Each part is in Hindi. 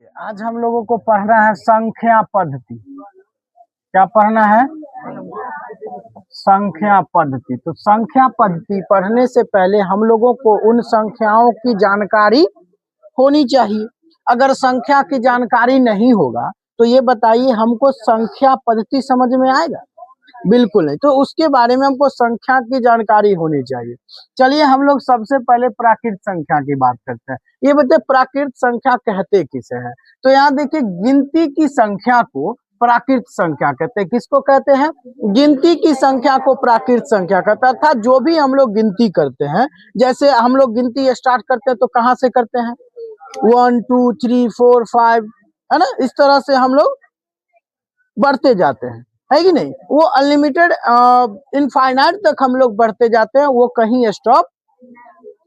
आज हम लोगों को पढ़ना है संख्या पद्धति। क्या पढ़ना है? संख्या पद्धति। तो संख्या पद्धति पढ़ने से पहले हम लोगों को उन संख्याओं की जानकारी होनी चाहिए। अगर संख्या की जानकारी नहीं होगा तो ये बताइए हमको संख्या पद्धति समझ में आएगा? बिल्कुल नहीं। तो उसके बारे में हमको संख्या की जानकारी होनी चाहिए। चलिए हम लोग सबसे पहले प्राकृत संख्या की बात करते हैं। ये बताइए प्राकृत संख्या कहते किसे हैं? तो यहाँ देखिए गिनती की संख्या को प्राकृत संख्या कहते हैं। किसको कहते हैं? गिनती की संख्या को प्राकृत संख्या कहते हैं। अर्थात जो भी हम लोग गिनती करते हैं, जैसे हम लोग गिनती स्टार्ट करते हैं तो कहाँ से करते हैं? 1 2 3 4 5, है ना? इस तरह से हम लोग बढ़ते जाते हैं, है कि नहीं? वो अनलिमिटेड इनफाइनाइट तक हम लोग बढ़ते जाते हैं, वो कहीं स्टॉप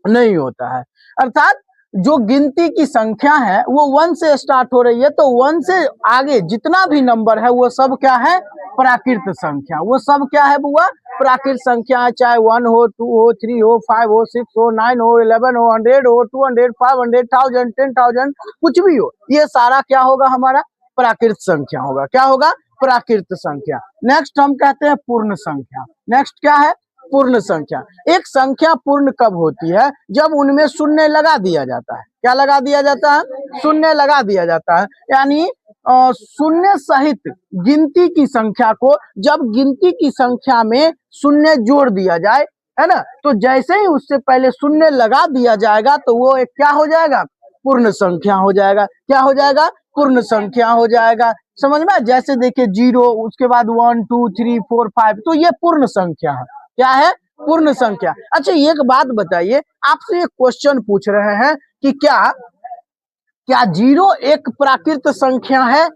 नहीं होता है। अर्थात जो गिनती की संख्या है वो 1 से स्टार्ट हो रही है, तो 1 से आगे जितना भी नंबर है वो सब क्या है? प्राकृत संख्या। वो सब क्या है बुआ? प्राकृत संख्या है। चाहे 1 हो, 2 हो, 3 हो, 5 हो, 6 हो, 9 हो, 11 हो, 100 हो, 200, 500, 1000, 10,000, कुछ भी हो, ये सारा क्या होगा? हमारा प्राकृत संख्या होगा। क्या होगा? प्राकृत संख्या। नेक्स्ट हम कहते हैं पूर्ण संख्या। नेक्स्ट क्या है? पूर्ण संख्या। एक संख्या पूर्ण कब होती है? जब उनमें शून्य लगा दिया जाता है। क्या लगा दिया जाता है? शून्य लगा दिया जाता है। यानी शून्य सहित गिनती की संख्या को जब गिनती की संख्या में शून्य जोड़ दिया जाए, है ना, तो जैसे ही उससे पहले शून्य लगा दिया जाएगा तो वो एक क्या हो जाएगा? पूर्ण संख्या हो जाएगा। क्या हो जाएगा? पूर्ण संख्या हो जाएगा। समझ में? जैसे देखिए 0, उसके बाद 1 2 3 4 5, तो ये पूर्ण संख्या है। क्या है? पूर्ण संख्या। अच्छा एक बात बताइए, आपसे एक क्वेश्चन पूछ रहे हैं कि क्या 0 एक प्राकृत संख्या है?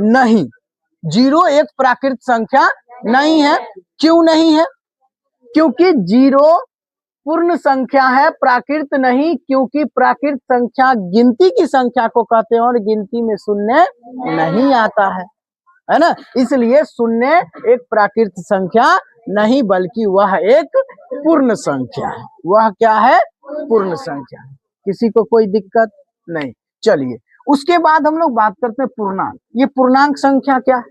नहीं, 0 एक प्राकृत संख्या नहीं है। क्यों नहीं है? क्योंकि 0 पूर्ण संख्या है, प्राकृत नहीं। क्योंकि प्राकृत संख्या गिनती की संख्या को कहते हैं और गिनती में शून्य नहीं आता है ना? इसलिए शून्य एक प्राकृत संख्या नहीं, बल्कि वह एक पूर्ण संख्या है। वह क्या है? पूर्ण संख्या है। किसी को कोई दिक्कत नहीं। चलिए उसके बाद हम लोग बात करते हैं पूर्णांक। ये पूर्णांक संख्या क्या है?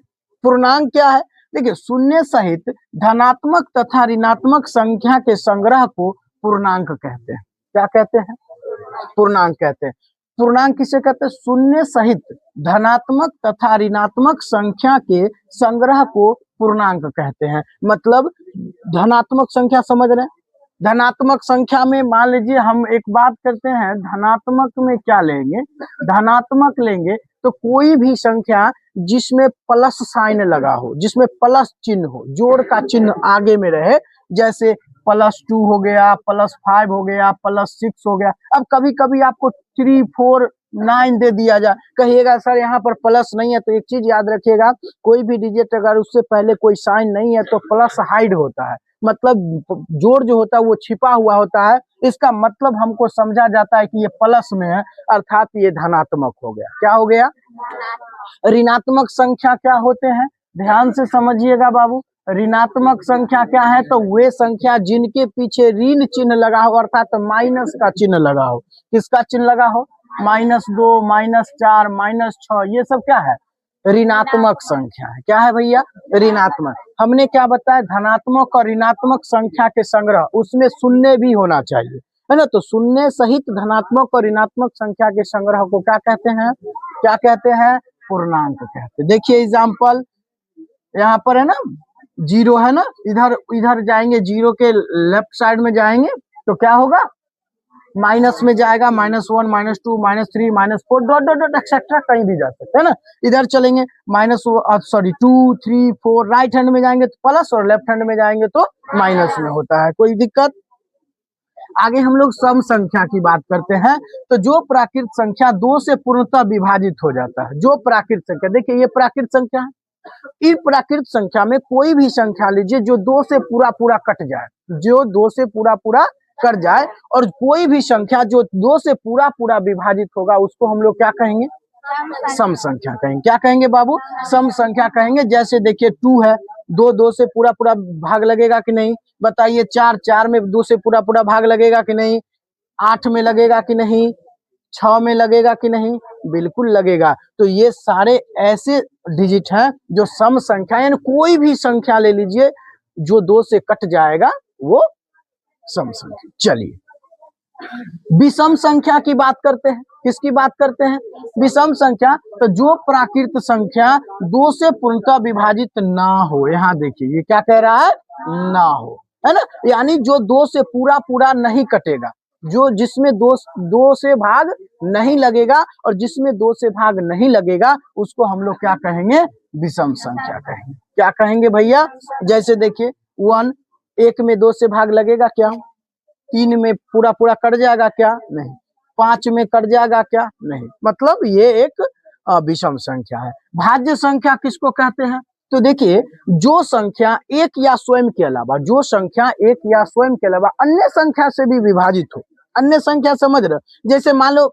पूर्णांक क्या है? देखिए शून्य सहित धनात्मक तथा ऋणात्मक संख्या के संग्रह को पूर्णांक कहते हैं। क्या कहते हैं? पूर्णांक कहते हैं। पूर्णांक किसे कहते हैं? शून्य सहित धनात्मक तथा ऋणात्मक संख्या के संग्रह को पूर्णांक कहते हैं। मतलब धनात्मक संख्या समझ रहे हैं? धनात्मक संख्या में मान लीजिए हम एक बात करते हैं, धनात्मक में क्या लेंगे? धनात्मक लेंगे तो कोई भी संख्या जिसमें प्लस साइन लगा हो, जिसमें प्लस चिन्ह हो, जोड़ का चिन्ह आगे में रहे, जैसे +2 हो गया, +5 हो गया, +6 हो गया। अब कभी कभी आपको 3 4 9 दे दिया जाए, कहिएगा सर यहाँ पर प्लस नहीं है। तो एक चीज याद रखिएगा, कोई भी डिजिट अगर उससे पहले कोई साइन नहीं है तो प्लस हाइड होता है। मतलब जोड़ जो होता है वो छिपा हुआ होता है। इसका मतलब हमको समझा जाता है कि ये प्लस में है, अर्थात ये धनात्मक हो गया। क्या हो गया? ऋणात्मक संख्या क्या होते हैं? ध्यान से समझिएगा बाबू। ऋणात्मक संख्या क्या है? तो वे संख्या जिनके पीछे ऋण चिन्ह लगा हो, अर्थात माइनस का चिन्ह लगा हो। किसका चिन्ह लगा हो? -2, -4, -6, ये सब क्या है? ऋणात्मक संख्या है। क्या है भैया? ऋणात्मक। हमने क्या बताया? धनात्मक और ऋणात्मक संख्या के संग्रह, उसमें शून्य भी होना चाहिए, है ना? तो शून्य सहित धनात्मक और ऋणात्मक संख्या के संग्रह को क्या कहते हैं? क्या कहते हैं? पूर्णांक कहते हैं। देखिए एग्जाम्पल यहाँ पर है ना, 0 है ना, इधर जाएंगे, 0 के लेफ्ट साइड में जाएंगे तो क्या होगा? माइनस में जाएगा, -1 -2 -3 -4 डॉट डॉट डॉट एक्सेट्रा, कहीं भी जा सकते हैं ना। इधर चलेंगे -2 3 4, राइट हैंड में जाएंगे तो प्लस और लेफ्ट हैंड में जाएंगे तो माइनस में होता है। कोई दिक्कत? आगे हम लोग सम संख्या की बात करते हैं। तो जो प्राकृत संख्या 2 से पूर्णतः विभाजित हो जाता है, जो प्राकृत संख्या, देखिए ये प्राकृत संख्या है। इस प्राकृत संख्या में कोई भी संख्या लीजिए जो 2 से पूरा कट जाए, जो 2 से पूरा कट जाए, और कोई भी संख्या जो 2 से पूरा विभाजित होगा उसको हम लोग क्या कहेंगे? सम संख्या कहेंगे। क्या कहेंगे बाबू? सम संख्या कहेंगे। जैसे देखिए 2 है, 2 से पूरा भाग लगेगा कि नहीं? बताइए। 4 में 2 से पूरा भाग लगेगा कि नहीं? 8 में लगेगा कि नहीं? 6 में लगेगा कि नहीं? बिल्कुल लगेगा। तो ये सारे ऐसे डिजिट हैं जो सम संख्या, यानी कोई भी संख्या ले लीजिए जो 2 से कट जाएगा वो सम संख्या। चलिए विषम संख्या की बात करते हैं। किसकी बात करते हैं? विषम संख्या। तो जो प्राकृत संख्या 2 से पूर्णतः विभाजित ना हो, यहाँ देखिए ये क्या कह रहा है? ना हो, है ना, यानी जो 2 से पूरा पूरा नहीं कटेगा, जो जिसमें दो से भाग नहीं लगेगा, और जिसमें 2 से भाग नहीं लगेगा उसको हम लोग क्या कहेंगे? विषम संख्या कहेंगे। क्या कहेंगे भैया? जैसे देखिए 1, 1 में 2 से भाग लगेगा क्या? 3 में पूरा पूरा कट जाएगा क्या? नहीं। 5 में कट जाएगा क्या? नहीं। मतलब ये एक विषम संख्या है। भाज्य संख्या किसको कहते हैं? तो देखिए जो संख्या एक या स्वयं के अलावा, जो संख्या एक या स्वयं के अलावा अन्य संख्या से भी विभाजित हो, अन्य संख्या समझ रहे? जैसे मान लो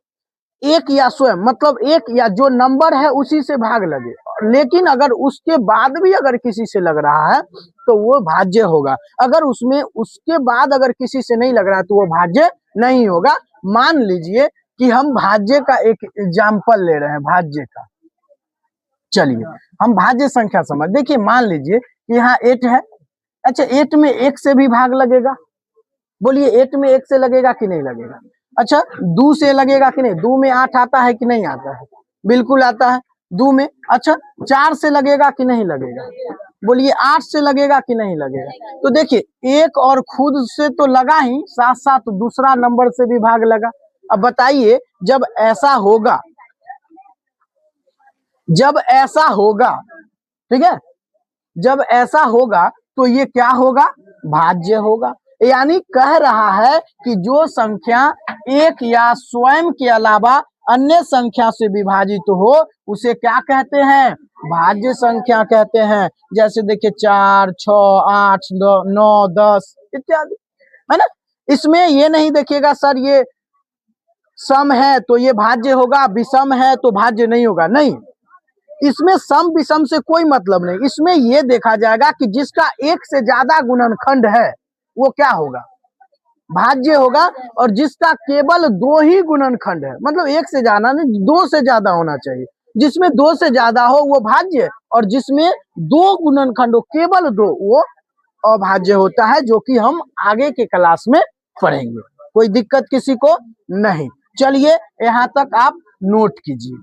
एक या स्वयं, मतलब एक या जो नंबर है उसी से भाग लगे, लेकिन अगर उसके बाद भी अगर किसी से लग रहा है तो वो भाज्य होगा। अगर उसमें उसके बाद अगर किसी से नहीं लग रहा है तो वो भाज्य नहीं होगा। मान लीजिए कि हम भाज्य का एक एग्जाम्पल ले रहे हैं, भाज्य का। चलिए हम भाज्य संख्या समझ, देखिए मान लीजिए कि यहाँ 8 है। अच्छा 8 में 1 से भी भाग लगेगा, बोलिए 8 में 1 से लगेगा कि नहीं लगेगा? अच्छा 2 से लगेगा कि नहीं? 2 में 8 आता है कि नहीं आता है? बिल्कुल आता है 2 में। अच्छा 4 से लगेगा कि नहीं लगेगा? बोलिए 8 से लगेगा कि नहीं लगेगा? तो देखिए एक और खुद से तो लगा ही, साथ साथ दूसरा नंबर से भी भाग लगा। अब बताइए जब ऐसा होगा, जब ऐसा होगा, ठीक है, जब ऐसा होगा तो ये क्या होगा? भाज्य होगा। यानी कह रहा है कि जो संख्या एक या स्वयं के अलावा अन्य संख्या से विभाजित हो उसे क्या कहते हैं? भाज्य संख्या कहते हैं। जैसे देखिए 4, 6, 8, 9, 10 इत्यादि, है ना। इसमें ये नहीं देखिएगा सर ये सम है तो ये भाज्य होगा, विषम है तो भाज्य नहीं होगा, नहीं। इसमें सम विषम से कोई मतलब नहीं। इसमें यह देखा जाएगा कि जिसका एक से ज्यादा गुणनखंड है वो क्या होगा? भाज्य होगा। और जिसका केवल 2 ही गुणनखंड है, मतलब एक से ज्यादा नहीं, 2 से ज्यादा होना चाहिए, जिसमें 2 से ज्यादा हो वो भाज्य, और जिसमें 2 गुणनखंड हो, केवल 2, वो अभाज्य होता है, जो कि हम आगे के क्लास में पढ़ेंगे। कोई दिक्कत किसी को नहीं। चलिए यहाँ तक आप नोट कीजिए।